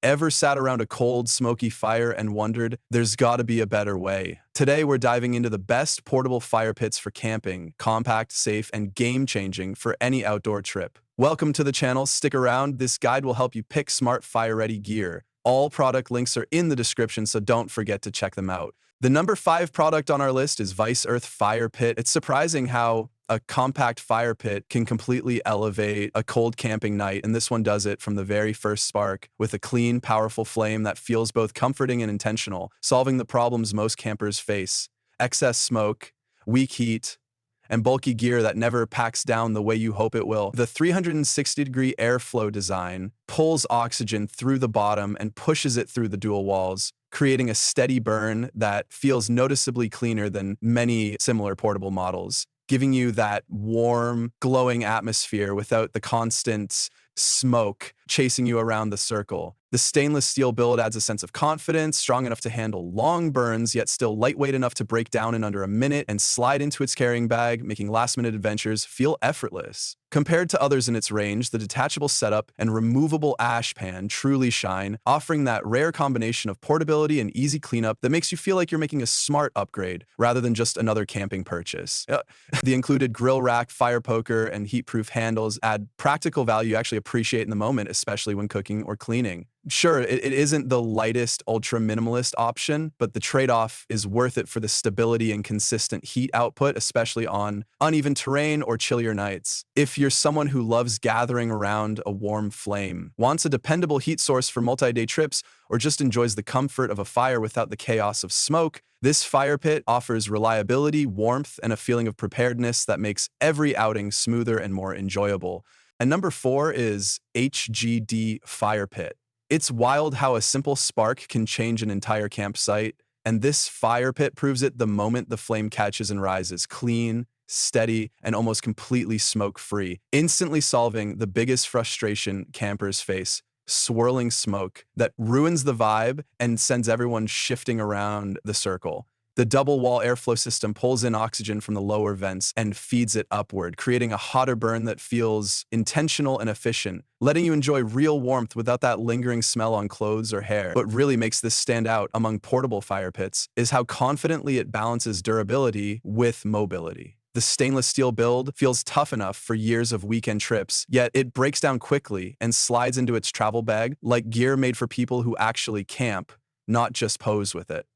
Ever sat around a cold, smoky fire and wondered, there's gotta be a better way? Today, we're diving into the best portable fire pits for camping, compact, safe, and game-changing for any outdoor trip. Welcome to the channel. Stick around. This guide will help you pick smart fire-ready gear. All product links are in the description, so don't forget to check them out. The number 5 product on our list is VICEARTH Fire Pit. It's surprising how a compact fire pit can completely elevate a cold camping night, and this one does it from the very first spark with a clean, powerful flame that feels both comforting and intentional, solving the problems most campers face: excess smoke, weak heat, and bulky gear that never packs down the way you hope it will. The 360-degree airflow design pulls oxygen through the bottom and pushes it through the dual walls, creating a steady burn that feels noticeably cleaner than many similar portable models, giving you that warm, glowing atmosphere without the constant smoke chasing you around the circle. The stainless steel build adds a sense of confidence, strong enough to handle long burns, yet still lightweight enough to break down in under a minute and slide into its carrying bag, making last-minute adventures feel effortless. Compared to others in its range, the detachable setup and removable ash pan truly shine, offering that rare combination of portability and easy cleanup that makes you feel like you're making a smart upgrade rather than just another camping purchase. The included grill rack, fire poker, and heat-proof handles add practical value you actually appreciate in the moment, especially when cooking or cleaning. Sure, it isn't the lightest, ultra-minimalist option, but the trade-off is worth it for the stability and consistent heat output, especially on uneven terrain or chillier nights. If you're someone who loves gathering around a warm flame, wants a dependable heat source for multi-day trips, or just enjoys the comfort of a fire without the chaos of smoke, this fire pit offers reliability, warmth, and a feeling of preparedness that makes every outing smoother and more enjoyable. And number 4 is HGD Fire Pit. It's wild how a simple spark can change an entire campsite, and this fire pit proves it the moment the flame catches and rises, clean, steady, and almost completely smoke-free, instantly solving the biggest frustration campers face: swirling smoke that ruins the vibe and sends everyone shifting around the circle. The double-wall airflow system pulls in oxygen from the lower vents and feeds it upward, creating a hotter burn that feels intentional and efficient, letting you enjoy real warmth without that lingering smell on clothes or hair. What really makes this stand out among portable fire pits is how confidently it balances durability with mobility. The stainless steel build feels tough enough for years of weekend trips, yet it breaks down quickly and slides into its travel bag like gear made for people who actually camp, not just pose with it.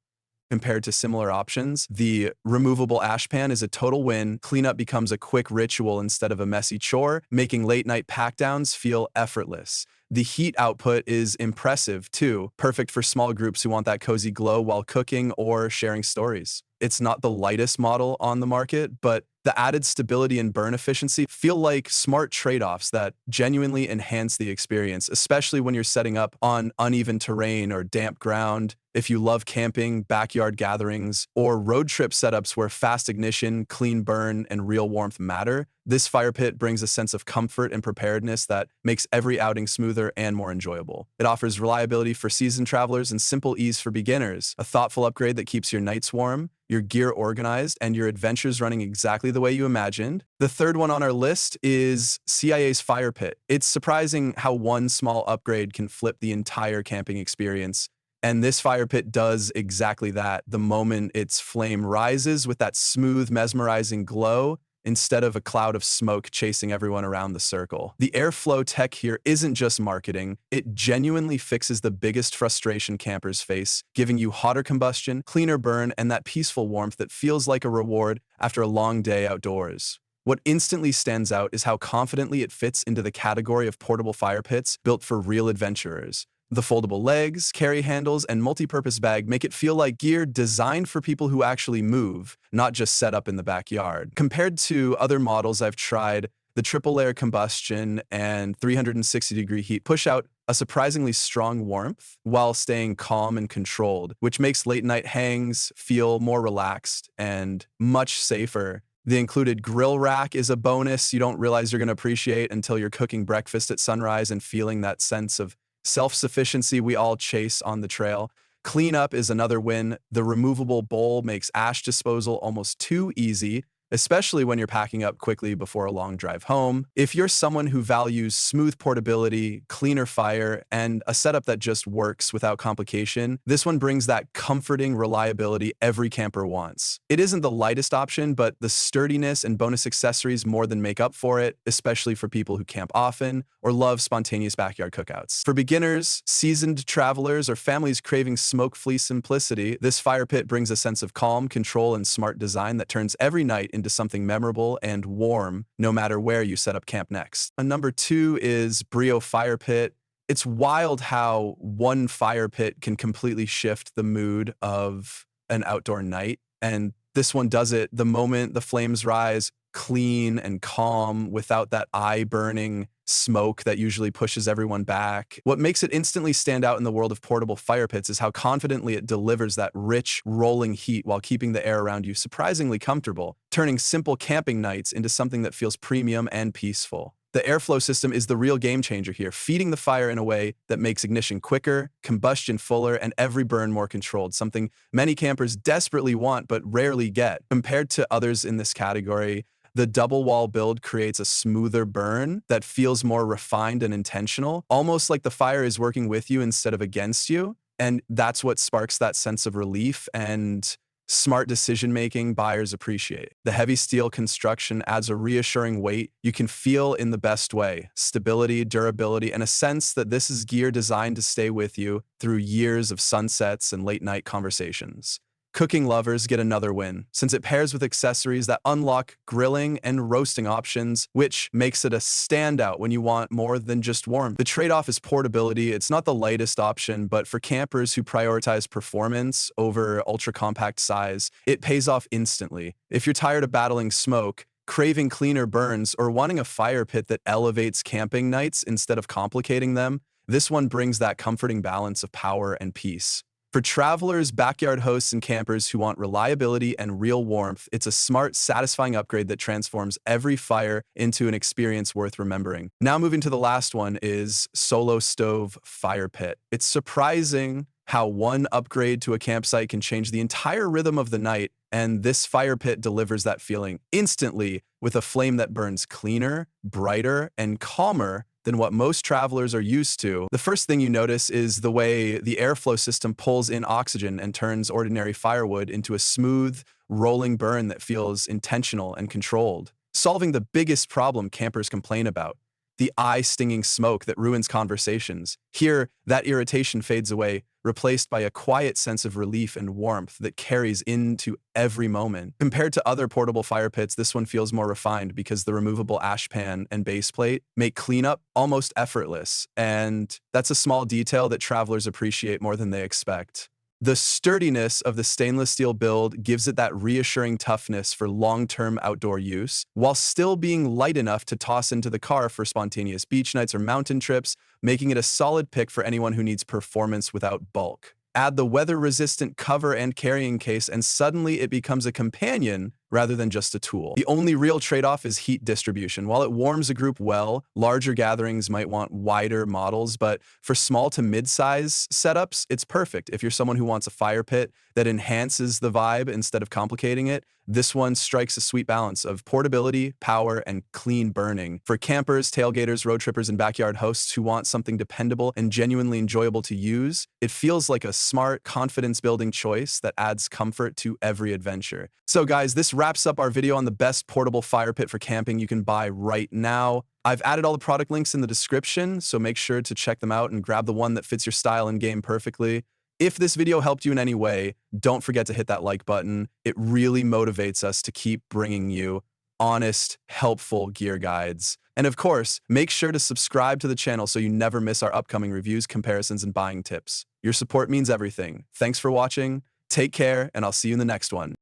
Compared to similar options, the removable ash pan is a total win. Cleanup becomes a quick ritual instead of a messy chore, making late-night packdowns feel effortless. The heat output is impressive, too, perfect for small groups who want that cozy glow while cooking or sharing stories. It's not the lightest model on the market, but the added stability and burn efficiency feel like smart trade-offs that genuinely enhance the experience, especially when you're setting up on uneven terrain or damp ground. If you love camping, backyard gatherings, or road trip setups where fast ignition, clean burn, and real warmth matter, this fire pit brings a sense of comfort and preparedness that makes every outing smoother and more enjoyable. It offers reliability for seasoned travelers and simple ease for beginners, a thoughtful upgrade that keeps your nights warm, your gear organized, and your adventures running exactly the way you imagined. The third one on our list is CIAYS Fire Pit. It's surprising how one small upgrade can flip the entire camping experience. And this fire pit does exactly that. The moment its flame rises with that smooth, mesmerizing glow, instead of a cloud of smoke chasing everyone around the circle. The airflow tech here isn't just marketing, it genuinely fixes the biggest frustration campers face, giving you hotter combustion, cleaner burn, and that peaceful warmth that feels like a reward after a long day outdoors. What instantly stands out is how confidently it fits into the category of portable fire pits built for real adventurers. The foldable legs, carry handles, and multi-purpose bag make it feel like gear designed for people who actually move, not just set up in the backyard. Compared to other models I've tried, the triple-layer combustion and 360-degree heat push out a surprisingly strong warmth while staying calm and controlled, which makes late-night hangs feel more relaxed and much safer. The included grill rack is a bonus you don't realize you're going to appreciate until you're cooking breakfast at sunrise and feeling that sense of self-sufficiency we all chase on the trail. Cleanup is another win. The removable bowl makes ash disposal almost too easy, especially when you're packing up quickly before a long drive home. If you're someone who values smooth portability, cleaner fire, and a setup that just works without complication, this one brings that comforting reliability every camper wants. It isn't the lightest option, but the sturdiness and bonus accessories more than make up for it, especially for people who camp often or love spontaneous backyard cookouts. For beginners, seasoned travelers, or families craving smoke-free simplicity, this fire pit brings a sense of calm, control, and smart design that turns every night into something memorable and warm, no matter where you set up camp next. Number 2 is Breeo Fire Pit. It's wild how one fire pit can completely shift the mood of an outdoor night, and this one does it the moment the flames rise, clean and calm without that eye-burning smoke that usually pushes everyone back. What makes it instantly stand out in the world of portable fire pits is how confidently it delivers that rich, rolling heat while keeping the air around you surprisingly comfortable, turning simple camping nights into something that feels premium and peaceful. The airflow system is the real game changer here, feeding the fire in a way that makes ignition quicker, combustion fuller, and every burn more controlled, something many campers desperately want but rarely get. Compared to others in this category, the double wall build creates a smoother burn that feels more refined and intentional, almost like the fire is working with you instead of against you. And that's what sparks that sense of relief and smart decision-making buyers appreciate. The heavy steel construction adds a reassuring weight you can feel in the best way: stability, durability, and a sense that this is gear designed to stay with you through years of sunsets and late-night conversations. Cooking lovers get another win, since it pairs with accessories that unlock grilling and roasting options, which makes it a standout when you want more than just warmth. The trade-off is portability. It's not the lightest option, but for campers who prioritize performance over ultra-compact size, it pays off instantly. If you're tired of battling smoke, craving cleaner burns, or wanting a fire pit that elevates camping nights instead of complicating them, this one brings that comforting balance of power and peace. For travelers, backyard hosts, and campers who want reliability and real warmth, it's a smart, satisfying upgrade that transforms every fire into an experience worth remembering. Now moving to the last one is Solo Stove Fire Pit. It's surprising how one upgrade to a campsite can change the entire rhythm of the night, and this fire pit delivers that feeling instantly with a flame that burns cleaner, brighter, and calmer than what most travelers are used to. The first thing you notice is the way the airflow system pulls in oxygen and turns ordinary firewood into a smooth, rolling burn that feels intentional and controlled, solving the biggest problem campers complain about: the eye-stinging smoke that ruins conversations. Here, that irritation fades away, replaced by a quiet sense of relief and warmth that carries into every moment. Compared to other portable fire pits, this one feels more refined because the removable ash pan and base plate make cleanup almost effortless, and that's a small detail that travelers appreciate more than they expect. The sturdiness of the stainless steel build gives it that reassuring toughness for long-term outdoor use, while still being light enough to toss into the car for spontaneous beach nights or mountain trips, making it a solid pick for anyone who needs performance without bulk. Add the weather-resistant cover and carrying case, and suddenly it becomes a companion rather than just a tool. The only real trade-off is heat distribution. While it warms a group well, larger gatherings might want wider models, but for small to mid-size setups, it's perfect. If you're someone who wants a fire pit that enhances the vibe instead of complicating it, this one strikes a sweet balance of portability, power, and clean burning. For campers, tailgaters, road trippers, and backyard hosts who want something dependable and genuinely enjoyable to use, it feels like a smart, confidence-building choice that adds comfort to every adventure. So guys, this wraps up our video on the best portable fire pit for camping you can buy right now. I've added all the product links in the description, so make sure to check them out and grab the one that fits your style and game perfectly. If this video helped you in any way, don't forget to hit that like button. It really motivates us to keep bringing you honest, helpful gear guides. And of course, make sure to subscribe to the channel so you never miss our upcoming reviews, comparisons, and buying tips. Your support means everything. Thanks for watching, take care, and I'll see you in the next one.